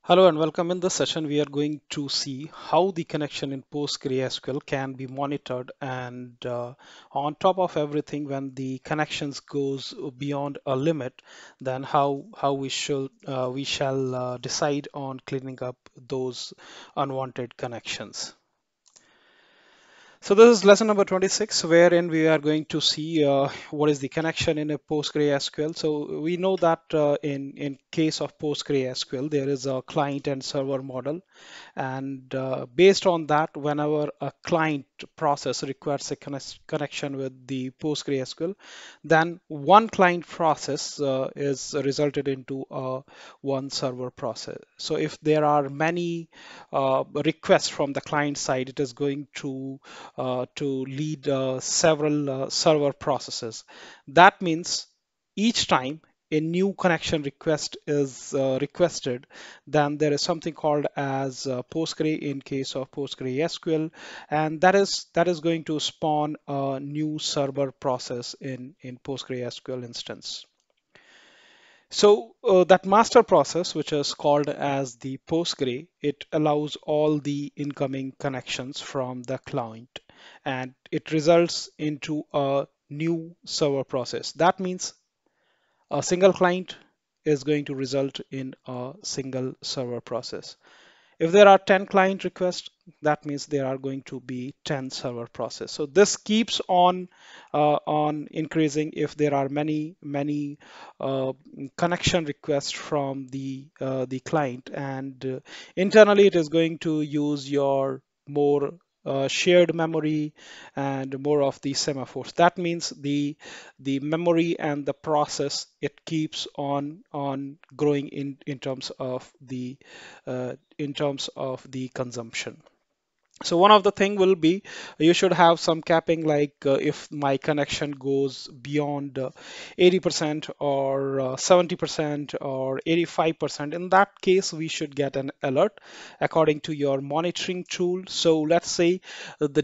Hello and welcome. In this session, we are going to see how the connection in PostgreSQL can be monitored, and on top of everything, when the connections goes beyond a limit, then how we shall decide on cleaning up those unwanted connections. So this is lesson number 26, wherein we are going to see what is the connection in a PostgreSQL. So we know that in case of PostgreSQL, there is a client and server model, and based on that, whenever a client process requires a connection with the PostgreSQL, then one client process is resulted into one server process. So if there are many requests from the client side, it is going to lead several server processes. That means each time a new connection request is requested, then there is something called as Postgre in case of PostgreSQL, and that is going to spawn a new server process in PostgreSQL instance. So that master process, which is called as the Postgre, it allows all the incoming connections from the client, and it results into a new server process. That means a single client is going to result in a single server process. If there are 10 client requests, that means there are going to be 10 server process. So this keeps on increasing if there are many uh, connection requests from the client, and internally it is going to use your more shared memory and more of the semaphores. That means the memory and the process, it keeps on growing in terms of the consumption. So one of the thing will be you should have some capping, like if my connection goes beyond 80% or 70% or 85%, in that case we should get an alert according to your monitoring tool. So let's say the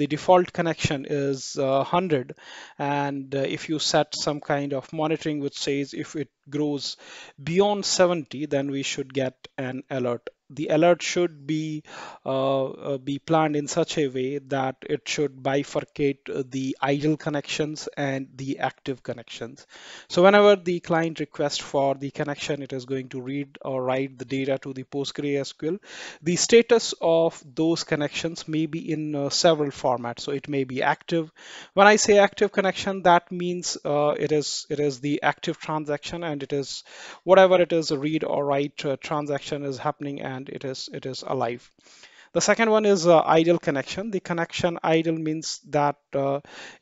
default connection is 100, and if you set some kind of monitoring which says if it grows beyond 70, then we should get an alert. The alert should be planned in such a way that it should bifurcate the idle connections and the active connections. So whenever the client requests for the connection, it is going to read or write the data to the PostgreSQL. The status of those connections may be in several formats. So it may be active. When I say active connection, that means it is the active transaction, and it is whatever it is, a read or write transaction is happening, and it is alive. The second one is idle connection. The connection idle means that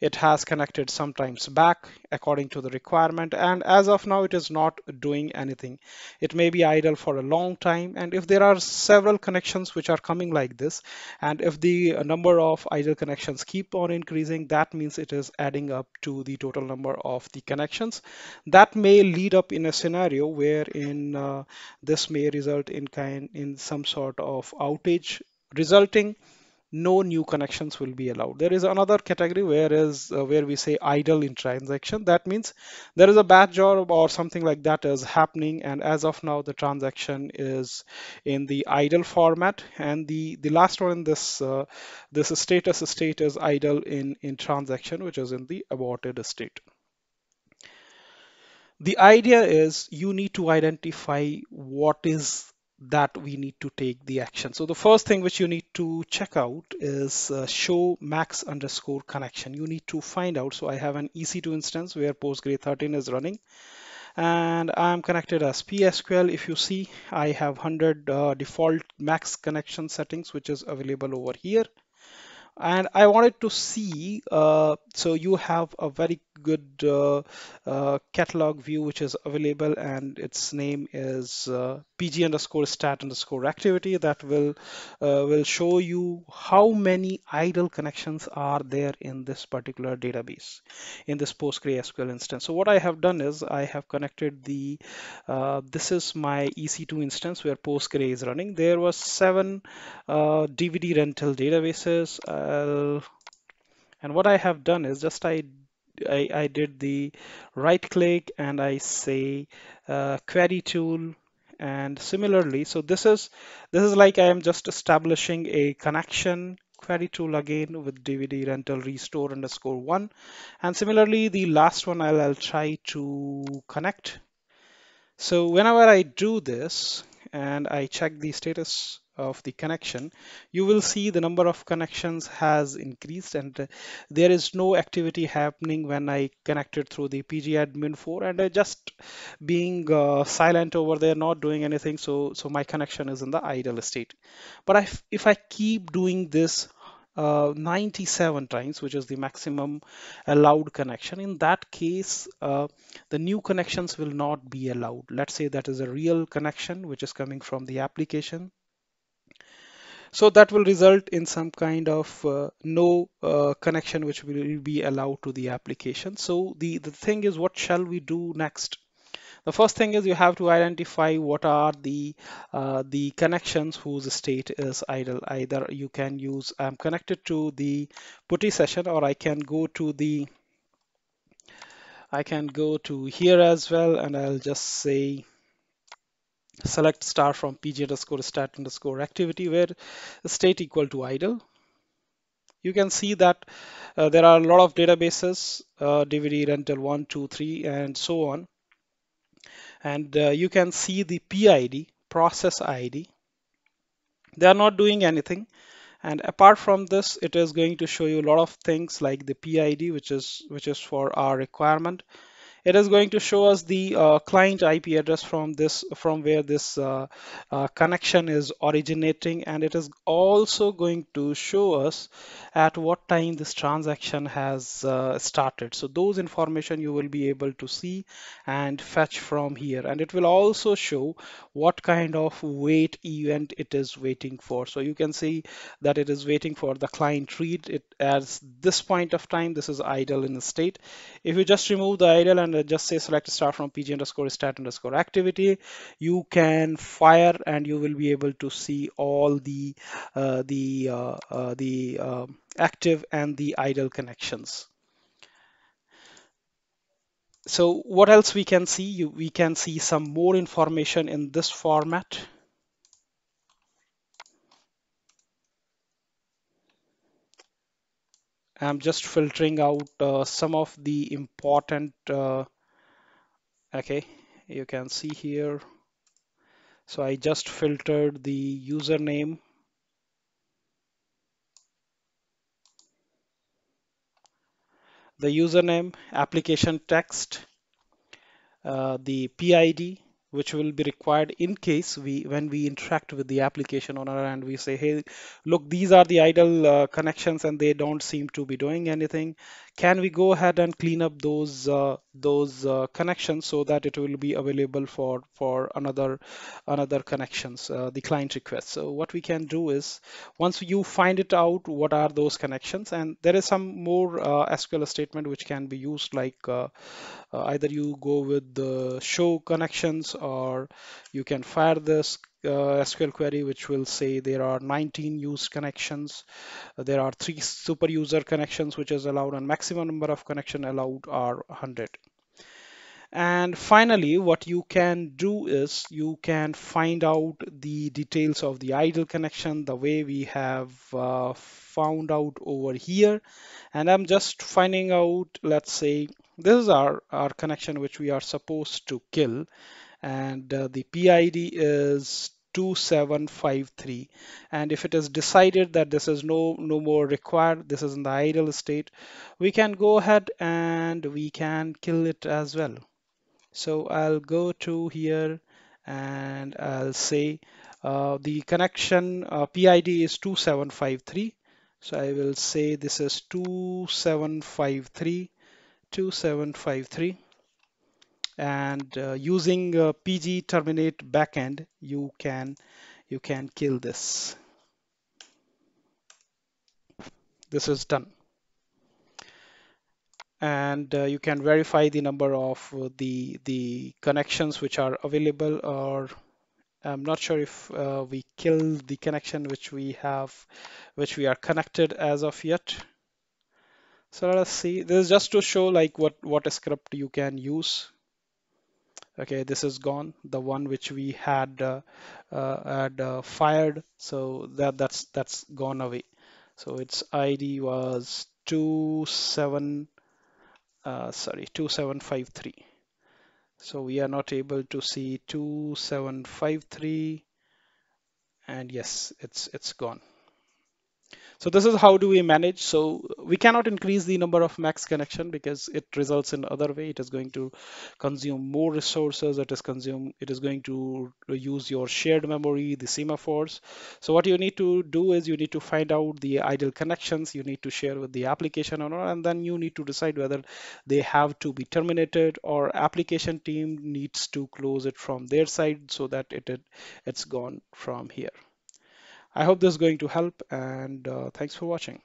it has connected sometimes back according to the requirement, and as of now it is not doing anything. It may be idle for a long time, and if there are several connections which are coming like this, and if the number of idle connections keep on increasing, that means it is adding up to the total number of the connections. That may lead up in a scenario wherein this may result in some sort of outage, resulting no new connections will be allowed. There is another category where we say idle in transaction. That means there is a batch job or something like that is happening, and as of now the transaction is in the idle format, and the last one in this status state is idle in transaction, which is in the aborted state. The idea is you need to identify what is that we need to take the action. So the first thing which you need to check out is show max underscore connection. You need to find out. So I have an EC2 instance where Postgre 13 is running, and I'm connected as PSQL. If you see, I have 100 default max connection settings, which is available over here. And I wanted to see, so you have a very good catalog view which is available, and its name is pg underscore stat underscore activity. That will show you how many idle connections are there in this particular database, in this PostgreSQL instance. So what I have done is I have connected this is my EC2 instance where Postgre is running. There was 7 DVD rental databases, and what I have done is just I did the right click and I say query tool, And similarly, so this is like I am just establishing a connection query tool again with DVD rental restore underscore one. And similarly, the last one I'll try to connect. So whenever I do this and I check the status of the connection, you will see the number of connections has increased, and there is no activity happening when I connected through the pgadmin 4, and I just being silent over there, not doing anything. So my connection is in the idle state. But if I keep doing this 97 times, which is the maximum allowed connection, in that case, the new connections will not be allowed. Let's say that is a real connection which is coming from the application. So that will result in some kind of no connection which will be allowed to the application. So the thing is, what shall we do next? The first thing is you have to identify what are the connections whose state is idle. Either you can use I'm connected to the putty session, or I can go to here as well, and I'll just say select star from pg underscore stat underscore activity where state equal to idle. You can see that there are a lot of databases, DVD rental 1, 2, 3, and so on. And you can see the PID, process ID. They are not doing anything. And apart from this, it is going to show you a lot of things like the PID, which is for our requirement. It is going to show us the client IP address from where this connection is originating, and it is also going to show us at what time this transaction has started. So those information you will be able to see and fetch from here, and it will also show what kind of wait event it is waiting for. So you can see that it is waiting for the client read. It as this point of time, this is idle in the state. If you just remove the idle and just say select start from pg underscore stat underscore activity, you can fire and you will be able to see all the active and the idle connections. So what else we can see? We can see some more information in this format. I'm just filtering out some of the important, okay, you can see here. So I just filtered the username, application text, the PID, which will be required in case when we interact with the application on our end, we say, hey, look, these are the idle connections and they don't seem to be doing anything. Can we go ahead and clean up those connections so that it will be available for another connections, the client request. So what we can do is once you find it out, what are those connections, and there is some more SQL statement which can be used like either you go with the show connections, or you can fire this SQL query which will say there are 19 used connections, there are 3 super user connections which is allowed, and maximum number of connection allowed are 100. And finally, what you can do is you can find out the details of the idle connection the way we have found out over here. And I'm just finding out, let's say, this is our connection which we are supposed to kill. And the PID is 2753. And if it is decided that this is no more required, this is in the idle state, we can go ahead and we can kill it as well. So I'll go to here and I'll say the connection PID is 2753. So I will say this is 2753, 2753. And using PG terminate backend, you can kill this. This is done. And you can verify the number of the connections which are available, or I'm not sure if we killed the connection which we are connected as of yet. So let us see. This is just to show like what script you can use. Okay, this is gone. The one which we had fired, so that's gone away. So its ID was 2753. So we are not able to see 2753, and yes, it's gone. So this is how do we manage. So we cannot increase the number of max connection because it results in other way. It is going to consume more resources. It is going to use your shared memory, the semaphores. So what you need to do is you need to find out the idle connections you need to share with the application or not, and then you need to decide whether they have to be terminated or application team needs to close it from their side so that it's gone from here. I hope this is going to help, and thanks for watching.